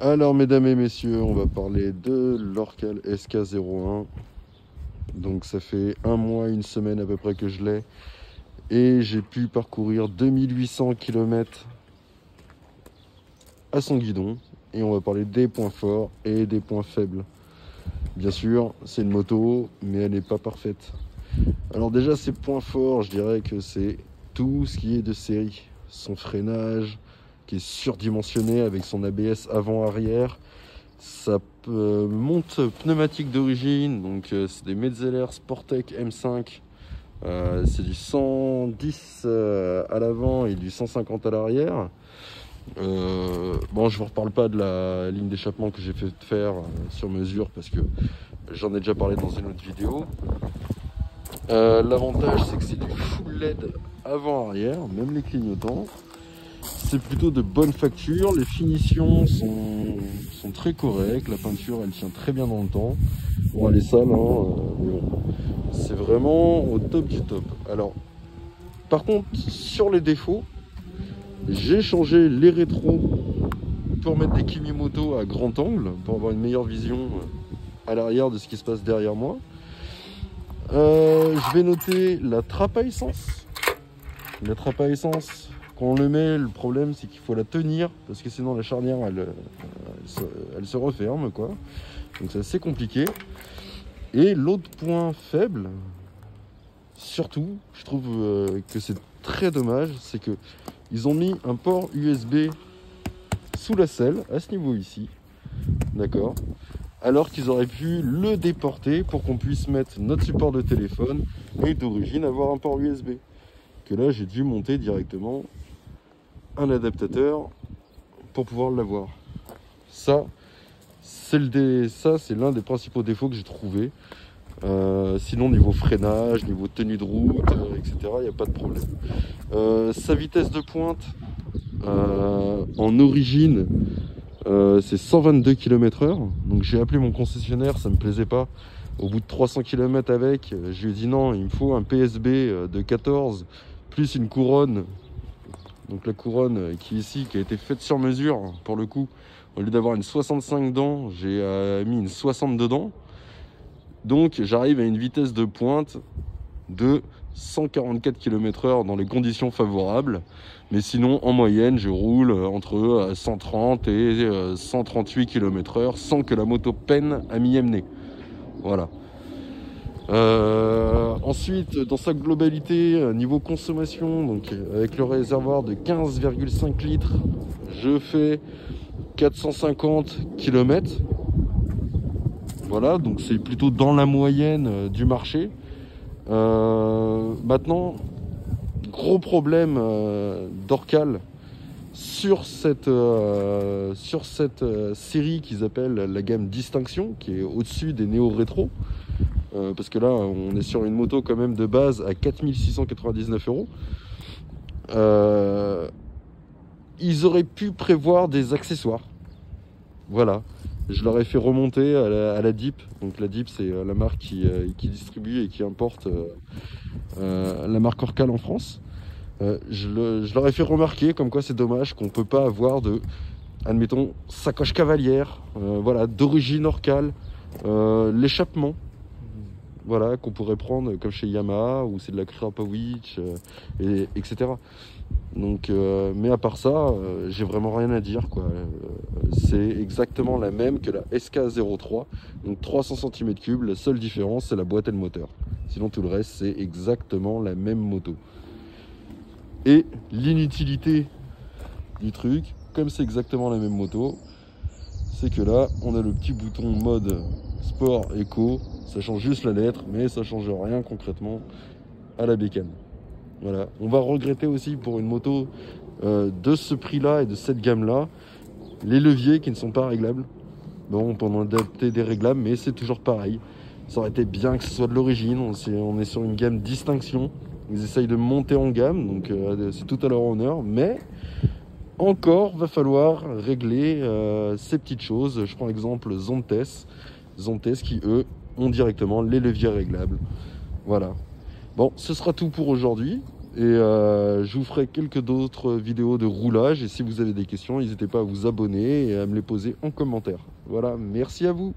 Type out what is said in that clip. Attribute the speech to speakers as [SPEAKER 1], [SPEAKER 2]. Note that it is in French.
[SPEAKER 1] Alors, mesdames et messieurs, on va parler de l'Orcal SK01. Donc, ça fait un mois, une semaine à peu près que je l'ai. Et j'ai pu parcourir 2800 km à son guidon. Et on va parler des points forts et des points faibles. Bien sûr, c'est une moto, mais elle n'est pas parfaite. Alors déjà, ses points forts, je dirais que c'est tout ce qui est de série. Son freinage, qui est surdimensionné avec son ABS avant-arrière. Sa monte pneumatique d'origine, donc c'est des Metzeler Sportec M5. C'est du 110 à l'avant et du 150 à l'arrière. Bon, je vous reparle pas de la ligne d'échappement que j'ai fait faire sur mesure parce que j'en ai déjà parlé dans une autre vidéo. L'avantage, c'est que c'est du full LED avant-arrière, même les clignotants. C'est plutôt de bonne facture, les finitions sont très correctes, la peinture elle tient très bien dans le temps. Bon, elle est sale, hein, mais bon, c'est vraiment au top du top. Alors, par contre, sur les défauts, j'ai changé les rétros pour mettre des Kimimoto à grand angle, pour avoir une meilleure vision à l'arrière de ce qui se passe derrière moi. Je vais noter la trappe à essence. La trappe à essence, quand on le met, le problème c'est qu'il faut la tenir parce que sinon la charnière elle se referme quoi. Donc c'est assez compliqué. Et l'autre point faible, surtout, je trouve que c'est très dommage, c'est que ils ont mis un port USB sous la selle à ce niveau ici, d'accord, alors qu'ils auraient pu le déporter pour qu'on puisse mettre notre support de téléphone et d'origine avoir un port USB. Que là j'ai dû monter directement un adaptateur pour pouvoir l'avoir. Ça c'est l'un des principaux défauts que j'ai trouvé. Sinon niveau freinage, niveau tenue de route, etc., il n'y a pas de problème. Sa vitesse de pointe en origine, c'est 122 km/h. Donc j'ai appelé mon concessionnaire, ça me plaisait pas. Au bout de 300 km avec, je lui ai dit non, il me faut un PSB de 14 plus une couronne. Donc la couronne qui est ici, qui a été faite sur mesure pour le coup. Au lieu d'avoir une 65 dents, j'ai mis une 62 dents. Donc j'arrive à une vitesse de pointe de 144 km/h dans les conditions favorables. Mais sinon, en moyenne, je roule entre 130 et 138 km/h sans que la moto peine à m'y amener. Voilà. Ensuite, dans sa globalité, niveau consommation, donc avec le réservoir de 15,5 litres, je fais 450 km. Voilà, donc c'est plutôt dans la moyenne du marché. Maintenant, gros problème d'Orcal sur cette série qu'ils appellent la gamme Distinction, qui est au-dessus des Néo Rétro. Parce que là, on est sur une moto quand même de base à 4699 €. Ils auraient pu prévoir des accessoires. Voilà. Je leur ai fait remonter à la DIP. Donc la DIP, c'est la marque qui distribue et qui importe la marque Orcal en France. Je leur ai fait remarquer comme quoi c'est dommage qu'on ne peut pas avoir de, admettons, sacoche cavalière, voilà, d'origine Orcal, l'échappement. Voilà, qu'on pourrait prendre comme chez Yamaha ou c'est de la Krapowicz, etc. Donc, mais à part ça, j'ai vraiment rien à dire quoi. C'est exactement la même que la SK03, donc 300 cm3. La seule différence c'est la boîte et le moteur. Sinon tout le reste c'est exactement la même moto. Et l'inutilité du truc, comme c'est exactement la même moto, c'est que là on a le petit bouton mode sport éco. Ça change juste la lettre, mais ça change rien concrètement à la bécane. Voilà. On va regretter aussi pour une moto de ce prix-là et de cette gamme-là, les leviers qui ne sont pas réglables. Bon, on peut adapter des réglables, mais c'est toujours pareil. Ça aurait été bien que ce soit de l'origine. On est sur une gamme Distinction. Ils essayent de monter en gamme, donc c'est tout à leur honneur. Mais encore, va falloir régler ces petites choses. Je prends l'exemple Zontes qui, eux, ont directement les leviers réglables. Voilà. Bon, ce sera tout pour aujourd'hui. Et je vous ferai quelques d'autres vidéos de roulage. Et si vous avez des questions, n'hésitez pas à vous abonner et à me les poser en commentaire. Voilà, merci à vous.